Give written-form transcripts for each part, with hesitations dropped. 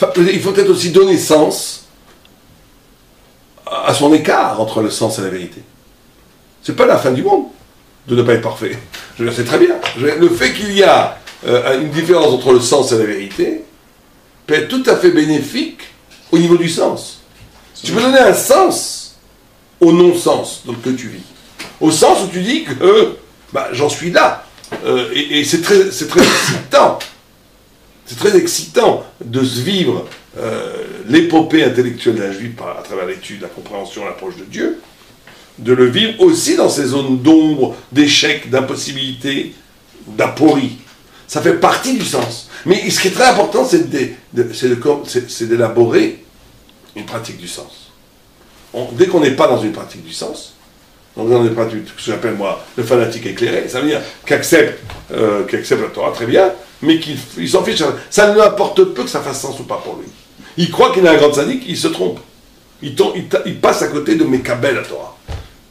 Enfin, il faut peut-être aussi donner sens à son écart entre le sens et la vérité. C'est pas la fin du monde de ne pas être parfait. Je veux dire, c'est très bien. Le fait qu'il y a une différence entre le sens et la vérité peut être tout à fait bénéfique au niveau du sens. Tu peux donner un sens au non-sens donc, que tu vis. Au sens où tu dis que j'en suis là. Et c'est très excitant. C'est très excitant de se vivre l'épopée intellectuelle d'un juif à travers l'étude, la compréhension, l'approche de Dieu, de le vivre aussi dans ces zones d'ombre, d'échec, d'impossibilité, d'aporie. Ça fait partie du sens. Mais ce qui est très important, c'est d'élaborer une pratique du sens. Dès qu'on n'est pas dans une pratique du sens, donc dans une pratique, ce que j'appelle moi le fanatique éclairé, ça veut dire qu'il accepte la Torah très bien, mais qu'il s'en fiche. Ça ne lui importe peu que ça fasse sens ou pas pour lui. Il croit qu'il est un grand sadique, il se trompe. Il passe à côté de Mekabel à Torah.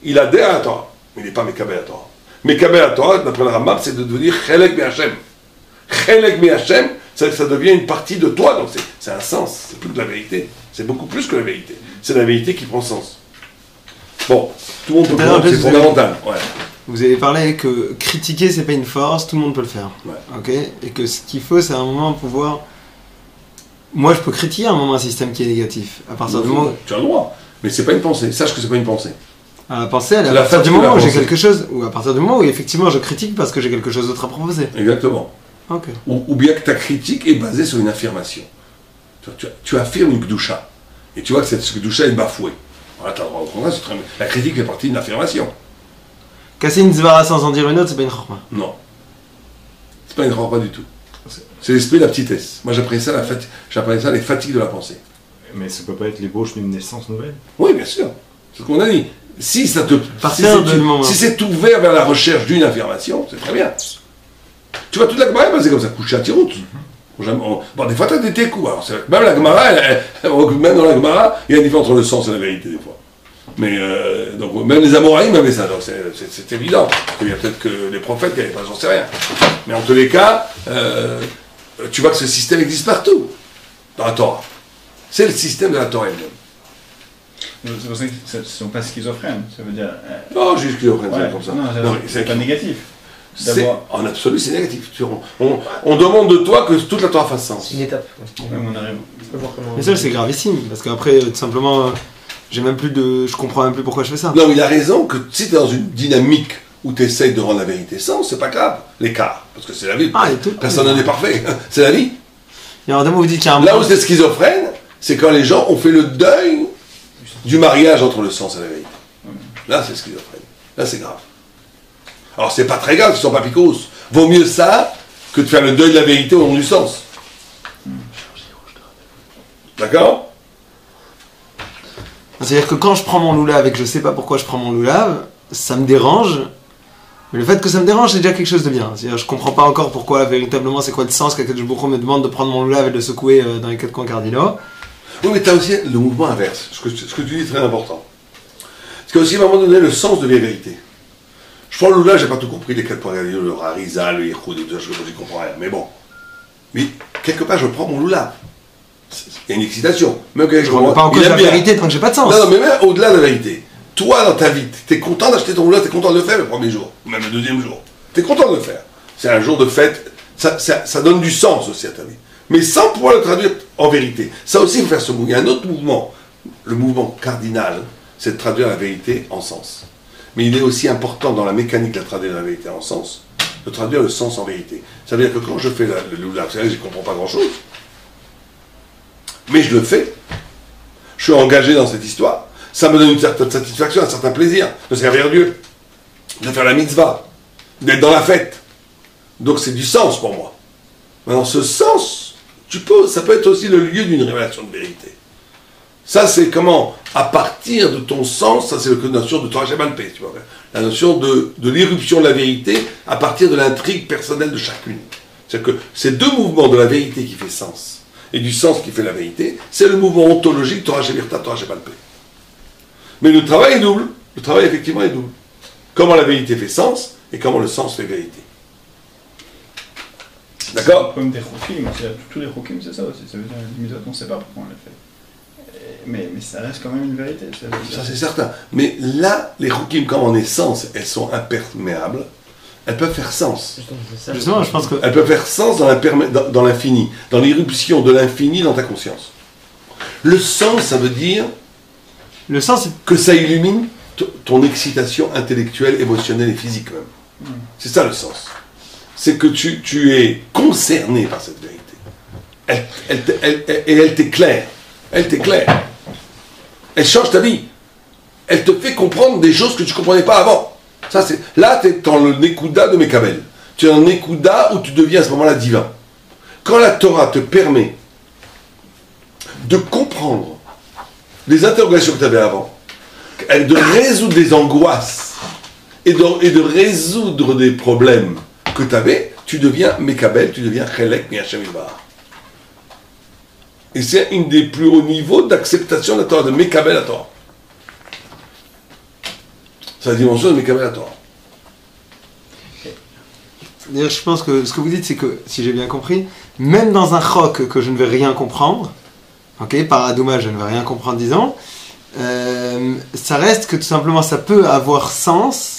Il adhère à la Torah, mais il n'est pas Mekabel à Torah. Mekabel à Torah, d'après le Rambam, c'est de devenir Chelek Me'Hashem. Chelek Me'Hashem, ça devient une partie de toi, donc c'est un sens, c'est plus que la vérité. C'est beaucoup plus que la vérité. C'est la vérité qui prend sens. Bon, tout le monde peut le faire, c'est fondamental. Ouais. Vous avez parlé que critiquer, c'est pas une force, tout le monde peut le faire. Ouais. Ok. Et que ce qu'il faut, c'est à un moment pouvoir. Moi, je peux critiquer à un moment un système qui est négatif. À partir du moment. Tu as le droit, mais c'est pas une pensée. Sache que c'est pas une pensée. À penser, à partir du moment où j'ai quelque chose, ou à partir du moment où effectivement je critique parce que j'ai quelque chose d'autre à proposer. Exactement. Ok. Ou bien que ta critique est basée sur une affirmation. Tu affirmes une Kedusha, et tu vois que cette Kedusha est bafouée. Voilà, t'as le droit au contraire, c'est très bien. La critique fait partie d'une affirmation. Casser une zvara sans en dire une autre, c'est pas une chorma. Non. C'est pas une chorma du tout. C'est l'esprit de la petitesse. Moi j'appelle ça les fatigues de la pensée. Mais ça peut pas être l'ébauche d'une naissance nouvelle. Oui, bien sûr. C'est ce qu'on a dit. Si c'est ouvert vers la recherche d'une affirmation, c'est très bien. Tu vois, toute la Gemara est basée comme ça, couché à tiroute. Bon, des fois, tu as des técous. Même la Gemara, même dans la Gemara, il y a une différence entre le sens et la vérité, des fois. Mais, donc, même les Amoraïm avaient ça, donc c'est évident. Il y a peut-être que les prophètes qui n'avaient pas, j'en sais rien. Mais en tous les cas, tu vois que ce système existe partout, dans la Torah. C'est le système de la Torah elle-même. C'est pour ça qu'ils ne sont pas schizophrènes, ça veut dire... Non, juste schizophrène, c'est comme ça. Non, c'est pas négatif. En absolu, c'est négatif. On demande de toi que toute la Torah fasse sens. C'est une étape. Mais ça, c'est gravissime, parce qu'après, tout simplement, je comprends même plus pourquoi je fais ça. Non, mais il a raison que si tu es dans une dynamique où tu essayes de rendre la vérité sens, c'est pas grave. L'écart, parce que c'est la vie. Personne n'est parfait. C'est la vie. Et alors, vous dites qu'il y a un Là où c'est schizophrène, c'est quand les gens ont fait le deuil du mariage entre le sens et la vérité. Là, c'est schizophrène. Là, c'est grave. Alors, c'est pas très grave, ils sont pas picos. Vaut mieux ça que de faire le deuil de la vérité au nom du sens. D'accord? C'est-à-dire que quand je prends mon loulav et que je sais pas pourquoi je prends mon loulav, ça me dérange. Mais le fait que ça me dérange, c'est déjà quelque chose de bien. C'est-à-dire, je comprends pas encore pourquoi, véritablement, c'est quoi le sens qu'Akadosh Baruch Hu me demande de prendre mon loulav et de le secouer dans les 4 coins cardinaux. Oui, mais tu as aussi le mouvement inverse. Ce que tu dis est très important. Parce qu'il y a aussi à un moment donné le sens de la vérité. Je prends le loulav, j'ai pas tout compris, les 4 points cardinaux, le Harizal, le Yichud, et tout ça, je comprends rien. Mais bon. Mais quelque part, je prends mon loulav. Il y a une excitation. Même quand je comprends pas en cause la vérité tant que j'ai pas de sens. Non, mais même au-delà de la vérité. Toi, dans ta vie, tu es content d'acheter ton loulav, tu es content de le faire le premier jour, ou même le deuxième jour. Tu es content de le faire. C'est un jour de fête. Ça donne du sens aussi à ta vie. Mais sans pouvoir le traduire en vérité. Ça aussi, il faut faire ce mouvement. Il y a un autre mouvement. Le mouvement cardinal, c'est de traduire la vérité en sens. Mais il est aussi important dans la mécanique de traduire la vérité en sens, de traduire le sens en vérité. Ça veut dire que quand je fais le loulav, c'est vrai que je ne comprends pas grand-chose. Mais je le fais. Je suis engagé dans cette histoire. Ça me donne une certaine satisfaction, un certain plaisir de servir Dieu, de faire la mitzvah, d'être dans la fête. Donc c'est du sens pour moi. Maintenant, ce sens, ça peut être aussi le lieu d'une révélation de vérité. Ça, c'est comment, à partir de ton sens, ça c'est la notion de Torah Shabbat Pé, tu vois, la notion de l'irruption de la vérité à partir de l'intrigue personnelle de chacune. C'est-à-dire que ces deux mouvements de la vérité qui fait sens et du sens qui fait la vérité, c'est le mouvement ontologique Torah Shabbat, Torah Shabbat Pé. Mais le travail est double. Le travail, effectivement, est double. Comment la vérité fait sens et comment le sens fait vérité. D'accord. Comme des Chokim, tous les Chokim, c'est ça aussi. Ça veut dire une mitzvot, on ne sait pas pourquoi on l'a fait. Mais ça reste quand même une vérité. Ça, c'est certain. Mais là, les Chokim, comme en essence, elles sont imperméables, elles peuvent faire sens. Justement, je pense que... Elles peuvent faire sens dans l'infini, dans l'irruption de l'infini dans ta conscience. Le sens, ça veut dire Le sens, c'est... que ça illumine ton excitation intellectuelle, émotionnelle et physique même. C'est ça le sens. C'est que tu es concerné par cette vérité. Elle t'éclaire. Elle t'éclaire. Elle change ta vie. Elle te fait comprendre des choses que tu ne comprenais pas avant. Ça, là, tu es dans le Nekuda de Mekabel. Tu es dans le Nekuda où tu deviens à ce moment-là divin. Quand la Torah te permet de comprendre les interrogations que tu avais avant, de résoudre des angoisses et de résoudre des problèmes que tu avais, tu deviens Mekabel, tu deviens Chelek Mi'Hashem Yitbarach. Et c'est un des plus hauts niveaux d'acceptation de la Torah, de Mekabel la Torah. C'est la dimension de Mekabel la Torah. D'ailleurs, je pense que ce que vous dites, c'est que, si j'ai bien compris, même dans un chok que je ne vais rien comprendre, ok, par Adouma, je ne vais rien comprendre, disons, ça reste que tout simplement, ça peut avoir sens,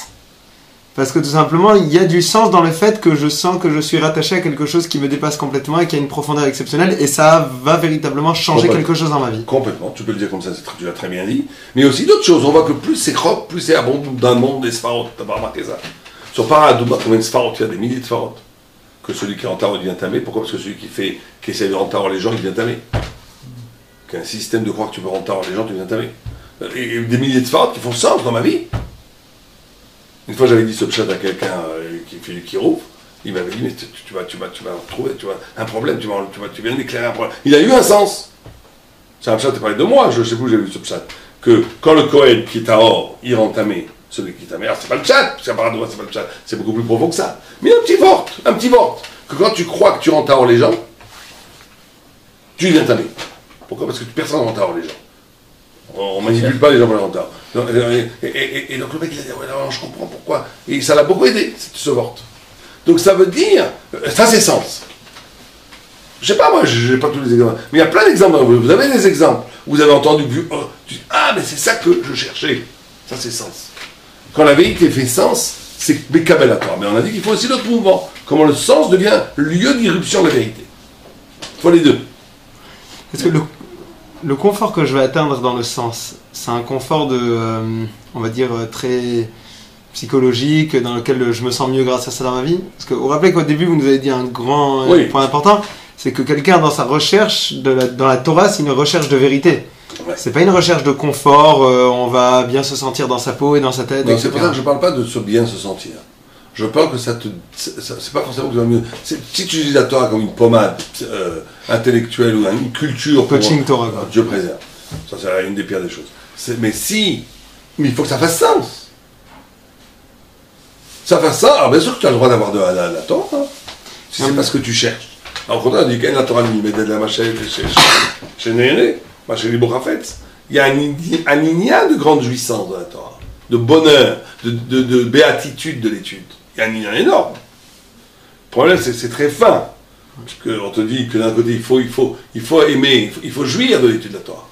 parce que tout simplement, il y a du sens dans le fait que je sens que je suis rattaché à quelque chose qui me dépasse complètement et qui a une profondeur exceptionnelle, et ça va véritablement changer quelque chose dans ma vie. Complètement, tu peux le dire comme ça, tu l'as très bien dit. Mais il y a aussi d'autres choses, on voit que plus c'est chok, plus c'est abondamment des sfarot, t'as pas remarqué ça? Sur Paradouma, combien de sfarot, il y a des milliers de sfarot. Que celui qui est en tarot devient tamé, pourquoi? Parce que celui qui essaie de rendre tarot les gens, il devient tamé. Qu'il y a un système de croire que tu peux rendre tarot les gens, tu deviens tamé. Et des milliers de sfarot qui font sens dans ma vie. Une fois, j'avais dit ce chat à quelqu'un qui fait du kiro, il m'avait dit, mais tu vas retrouver, tu vois, un problème, tu viens d'éclairer un problème. Il a eu un sens. C'est un chat qui parlait de moi, je ne sais plus où j'ai vu ce chat. Que quand le Kohen qui est à or, il rend tamé, celui qui est tamé, alors c'est pas le chat, c'est pas le chat, c'est beaucoup plus profond que ça. Mais un petit vort, que quand tu crois que tu rends à or les gens, tu deviens tamé. Pourquoi? Parce que personne ne rend à or les gens. On ne manipule pas les gens pour les rendre. Et donc le mec il a dit, ouais, non, je comprends pourquoi. Et ça l'a beaucoup aidé, ce vort. Donc ça veut dire, ça c'est sens. Je sais pas, moi, je n'ai pas tous les exemples. Mais il y a plein d'exemples. Vous avez des exemples. Vous avez entendu, vu, tu dis, ah, mais c'est ça que je cherchais. Ça c'est sens. Quand la vérité fait sens, c'est Mekabel à toi. Mais on a dit qu'il faut aussi l'autre mouvement. Comment le sens devient lieu d'irruption de la vérité. Il faut les deux. Est-ce que le confort que je vais atteindre dans le sens, c'est un confort on va dire, très psychologique, dans lequel je me sens mieux grâce à ça dans ma vie? Parce que vous vous rappelez qu'au début, vous nous avez dit un grand point important, c'est que quelqu'un, dans sa recherche, dans la Torah, c'est une recherche de vérité. Ouais. C'est pas une recherche de confort, on va bien se sentir dans sa peau et dans sa tête, non, etc. C'est pour ça que je parle pas de bien se sentir. Je parle que c'est pas forcément que tu vas mieux. Si tu utilises la Torah comme une pommade intellectuelle ou une culture, coaching Torah, quoi. Dieu préserve. Ça, c'est une des pires des choses. Mais il faut que ça fasse sens. Ça fasse sens. Alors bien sûr que tu as le droit d'avoir de la Torah. Hein, si c'est pas ce que tu cherches. Alors, au contraire, on dit qu'elle la Torah lui met de la machine chez Néné, chez les Bourafetz. Il y a un igna de grande jouissance dans la Torah, de bonheur, de béatitude de l'étude. Il y a un igna énorme. Le problème, c'est très fin. Parce qu'on te dit que d'un côté, il faut aimer, il faut jouir de l'étude de la Torah.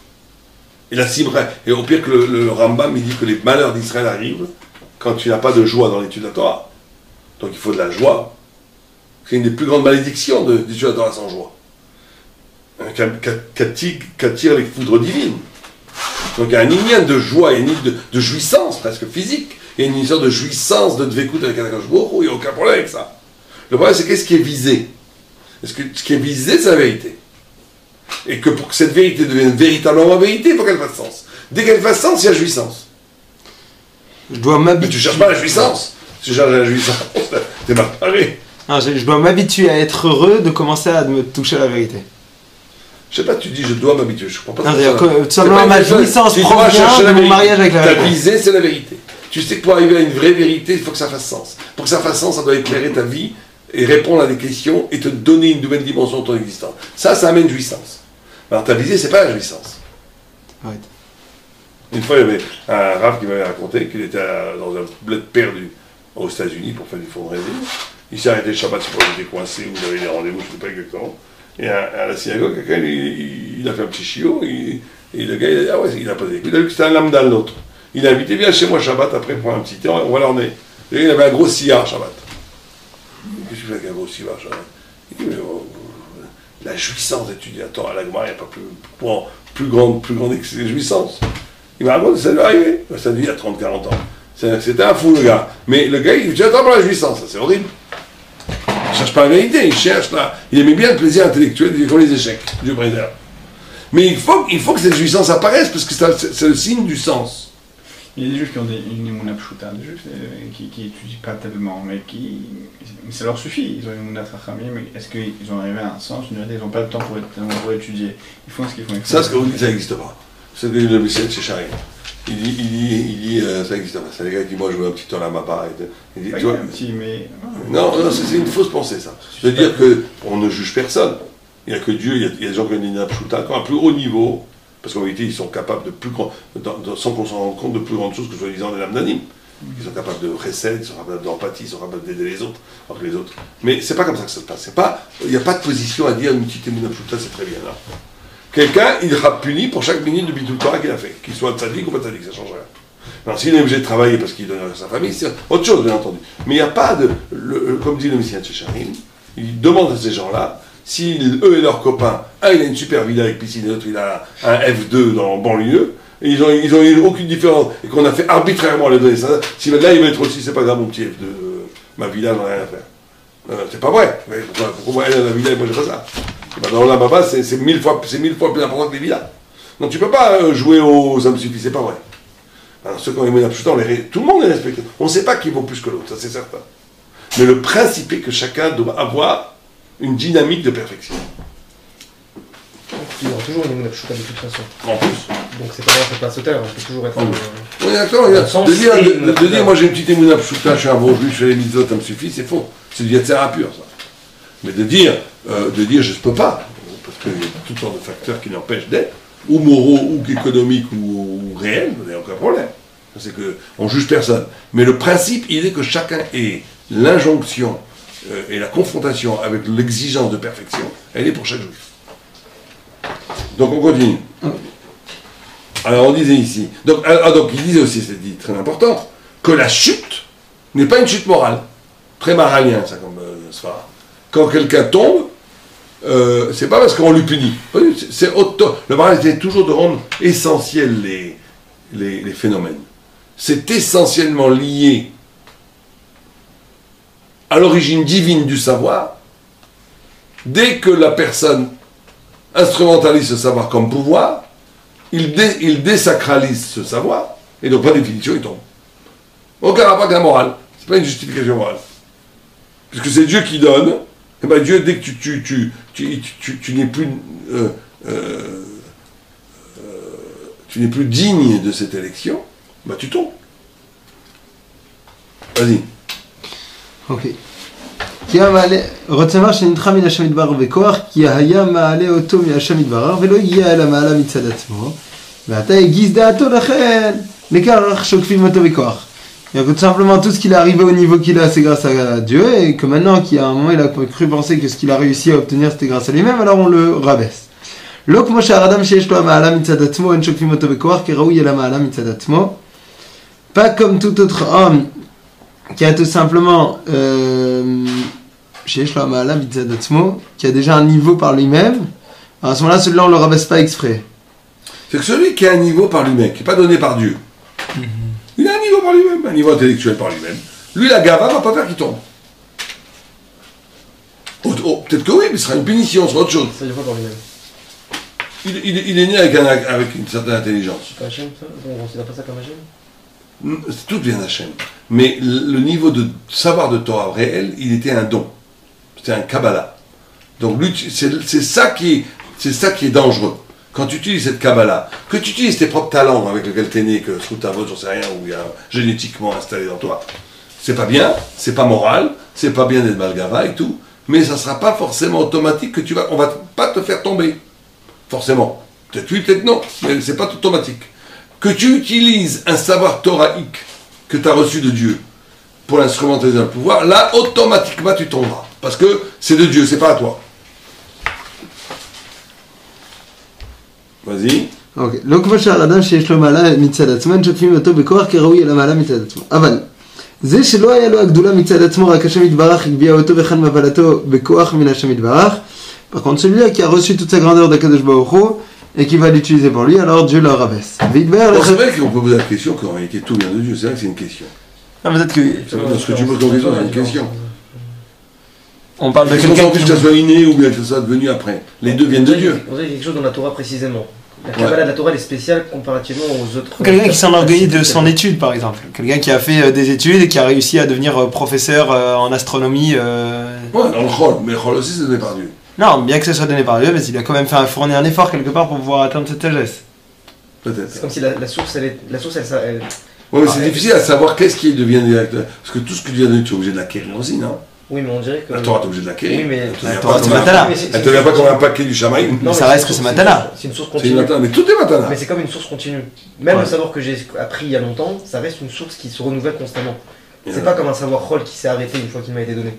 Et au pire que le Rambam, il dit que les malheurs d'Israël arrivent quand tu n'as pas de joie dans l'étude de la Torah. Donc il faut de la joie. C'est une des plus grandes malédictions d'étudier la Torah sans joie. Qu'attire les foudres divines. Donc il y a un lien de joie et de jouissance, presque physique. Il y a une histoire de jouissance, de dvékout avec Akadosh Baruch Hu, il n'y a aucun problème avec ça. Le problème, c'est qu'est-ce qui est visé? Ce qui est visé, c'est la vérité. Et que pour que cette vérité devienne véritablement vérité, il faut qu'elle fasse sens. Dès qu'elle fasse sens, il y a jouissance. Je dois m'habituer. Mais tu cherches pas la jouissance. Si tu cherches la jouissance, t'es mal paré. Non, je dois m'habituer à être heureux de commencer à me toucher à la vérité. Je sais pas, tu dis je dois m'habituer, je crois pas. Tout simplement ma jouissance provient de mon mariage avec la vérité. Ta visée, c'est la vérité. Tu sais que pour arriver à une vraie vérité, il faut que ça fasse sens. Pour que ça fasse sens, ça doit éclairer ta vie et répondre à des questions et te donner une nouvelle dimension de ton existence. Ça amène jouissance. Alors ta visée, c'est pas la jouissance. Ouais. Une fois, il y avait un rave qui m'avait raconté qu'il était dans un bled perdu aux États-Unis pour faire du fond de rêve. Il s'est arrêté le Shabbat, je sais pas, il était coincé, ou il avait des rendez-vous, je ne sais pas exactement. Et à la synagogue, quelqu'un, il a fait un petit chiot, et le gars, il a dit, ah ouais, il a posé des coups. Il a vu que c'était un lambda, l'autre. Il a invité, viens chez moi Shabbat, après prendre un petit thé, on va l'emmener. Et il avait un gros cigare Shabbat. Qu'est-ce que tu fais avec un gros cigare Shabbat? Il dit, mais la jouissance d'étudier à Torah à la Gemara, il n'y a pas plus grande jouissance. Il m'a raconté, ça lui est arrivé. Ça lui il y a 30-40 ans. C'était un fou, le gars. Mais le gars, il dit, attends pour la jouissance, ça c'est horrible. Il ne cherche pas la vérité, il cherche là. Il aimait bien le plaisir intellectuel, il est comme les échecs, Dieu préserve. Mais il faut que cette jouissance apparaisse, parce que c'est le signe du sens. Il y a des juifs qui ont une émouna pshuta, des juifs qui étudient pas tellement, mais ça leur suffit. Ils ont une émouna trachamim, mais est-ce qu'ils ont arrivé à un sens, ils n'ont pas le temps pour étudier. Ils font ce qu'ils font. Ça, ce que vous dites, ça n'existe pas. C'est ce que dit le Messie chez Charim. Il dit ça n'existe pas. C'est les gars qui disent, moi je veux un petit temps là, ma part. Il dit, tu vois, un petit, mais... Non, c'est une fausse pensée, ça. De dire qu'on ne juge personne. Il n'y a que Dieu, il y a des gens qui ont une émouna pshuta, qui ont un plus haut niveau. Parce qu'en réalité, ils sont capables de plus grand, sans qu'on s'en rende compte, de plus grandes choses que soi-disant des lamdanim. Ils sont capables de recette, ils sont capables d'empathie, ils sont capables d'aider les autres, alors que les autres. Mais c'est pas comme ça que ça se passe. Il n'y a pas de position à dire une petite émouna pshuta, c'est très bien là. Quelqu'un, il sera puni pour chaque minute de bitul Torah qu'il a fait, qu'il soit tzaddik ou pas tzaddik, ça change rien. Alors s'il est obligé de travailler parce qu'il donne à sa famille, c'est autre chose, bien entendu. Mais il n'y a pas de, comme dit le Messiah de Charim, il demande à ces gens-là. Si eux et leurs copains, un il a une super villa avec piscine et l'autre il a un F2 dans le banlieue, et ils ont eu aucune différence, et qu'on a fait arbitrairement les donner ça, si là il va être aussi, c'est pas grave mon petit F2, ma villa j'en ai rien à faire. C'est pas vrai. Pourquoi elle a la villa et moi j'ai pas ça? Et ben dans la baba c'est 1000 fois plus important que les villas. Donc tu peux pas jouer aux ça me suffit, c'est pas vrai. Alors ceux qui ont les moyens tout le monde est respecté. On ne sait pas qui vaut plus que l'autre, ça c'est certain. Mais le principe est que chacun doit avoir une dynamique de perfection. Il y aura toujours une émouna pshuta de toute façon. En plus. Donc c'est pas grave, c'est pas sauteur, on peut toujours être... Oui, d'accord, de dire moi j'ai une petite émouna pshuta, je suis un bon juif, je fais les mitzvot, ça me suffit, c'est faux. C'est du yatzera pur, ça. Mais de dire je ne peux pas, parce qu'il y a toutes sortes de facteurs qui l'empêchent d'être, ou moraux, ou économiques, ou réels, il n'y a aucun problème. C'est qu'on ne juge personne. Mais le principe, il est que chacun ait l'injonction et la confrontation avec l'exigence de perfection, elle est pour chaque juif. Donc on continue. Alors on disait ici, donc il disait aussi, c'est dit très important, que la chute n'est pas une chute morale. Très maralien ça comme sphara. Quand quelqu'un tombe, c'est pas parce qu'on lui punit. Le moral était toujours de rendre essentiel les phénomènes. C'est essentiellement lié à l'origine divine du savoir. Dès que la personne instrumentalise ce savoir comme pouvoir, il désacralise ce savoir, et donc par définition il tombe. Aucun rapport avec la morale. C'est pas une justification morale. Puisque c'est Dieu qui donne, et bien Dieu, dès que tu n'es plus tu n'es plus digne de cette élection, bah tu tombes. Vas-y. Ok. כי רוצה שנדחה מן השם יתברך בכוח, כי היה מעלה אותו מהשם יתברך, ולא הגיע אל המעלה מצד עצמו, ועתה הגיז דעתו לכך שוקפים אותו בכוח. Donc, tout simplement, tout ce qu'il est arrivé au niveau qu'il a, c'est grâce à Dieu, et que maintenant, qu'il y a un moment, il a cru penser que ce qu'il a réussi à obtenir, c'était grâce à lui-même, alors on le rabaisse. לא כמו שהאדם שיש לו המעלה מצד עצמו, אין שוקפים אותו בכוח, כראוי אל המעלה מצד עצמו. Pas comme tout autre homme qui a tout simplement qui a déjà un niveau par lui-même. À ce moment-là, celui-là, on ne le rabaisse pas exprès. C'est que celui qui a un niveau par lui-même, qui n'est pas donné par Dieu, il a un niveau par lui-même, un niveau intellectuel par lui-même. Lui, la gava ne va pas faire qu'il tombe. Peut-être que oui, mais ce sera une punition, ce sera autre chose. Ça veut dire quoi par lui-même? Il est né avec une certaine intelligence. C'est pas Hachem, ça? On ne considère pas ça comme Hachem? Tout vient d'Hachem. Mais le niveau de savoir de Torah réel, il était un don. C'était un Kabbalah. Donc lui, c'est ça qui est dangereux. Quand tu utilises cette Kabbalah, que tu utilises tes propres talents avec lesquels tu es né, que sous ta voix, j'en sais rien, ou il y a génétiquement installé dans toi, c'est pas bien, c'est pas moral, c'est pas bien d'être malgava et tout, mais ça sera pas forcément automatique que on va pas te faire tomber. Forcément. Peut-être oui, peut-être non, mais c'est pas automatique. Que tu utilises un savoir thoraïque que tu as reçu de Dieu pour instrumentaliser le pouvoir, là, automatiquement, tu tomberas. Parce que c'est de Dieu, c'est pas à toi. Vas-y. אוקיי, לא כמו שעל אדם שיש לו מעלה מצד עצמו, אין שוטפים אותו בכוח כראוי אל המעלה מצד עצמו. אבל זה שלא היה לו הגדולה מצד עצמו, רק השם יתברך הגביה אותו וכאן מבלתו בכוח מן השם יתברך. Par contre, celui-là qui a reçu toute sa grandeur d'Akadosh Baruch Hu et qui va l'utiliser pour lui, alors Dieu le rabaisse. Bon, c'est vrai qu'on peut poser la question qu'en réalité tout vient de Dieu, c'est vrai que c'est une question. Ah, peut-être que... Ce que tu poses comme question, c'est une question. On parle de Est-ce qu'on quelqu'un s'en fiche que ça soit inné ou bien que ça soit devenu après? Les deux viennent de Dieu. On dirait quelque chose dans la Torah précisément. La Kabbalah de la Torah elle est spéciale comparativement aux autres. Quelqu'un qui s'enorgueillit de son étude, par exemple. Quelqu'un qui a fait des études et qui a réussi à devenir professeur en astronomie. Ouais, dans le Chol, mais le Chol aussi c'est donné par Dieu. Non, bien que ce soit donné par Dieu, mais il a quand même fourni un effort quelque part pour pouvoir atteindre cette sagesse. Peut-être. C'est comme si la source, elle Ouais, mais c'est difficile à savoir qu'est-ce qui devient directeur. Parce que tout ce que tu viens de dire, tu es obligé de l'acquérir aussi, non? Oui, mais on dirait que. La Torah, tu es obligé de l'acquérir. Oui, mais. La Torah, c'est Matana. Elle te vient pas comme un paquet du Shamaïm. Mais ça reste que c'est Matana. C'est une source C'est une continue. Matana, mais tout est Matana. Mais c'est comme une source continue. Même Ouais. le savoir que j'ai appris il y a longtemps, ça reste une source qui se renouvelle constamment. C'est pas comme un savoir rôle qui s'est arrêté une fois qu'il m'a été donné.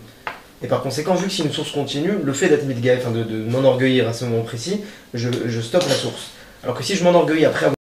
Et par conséquent, vu que c'est une source continue, le fait d'être midgaï, enfin de m'enorgueillir à ce moment précis, je stoppe la source. Alors que si je m'enorgueillis après avoir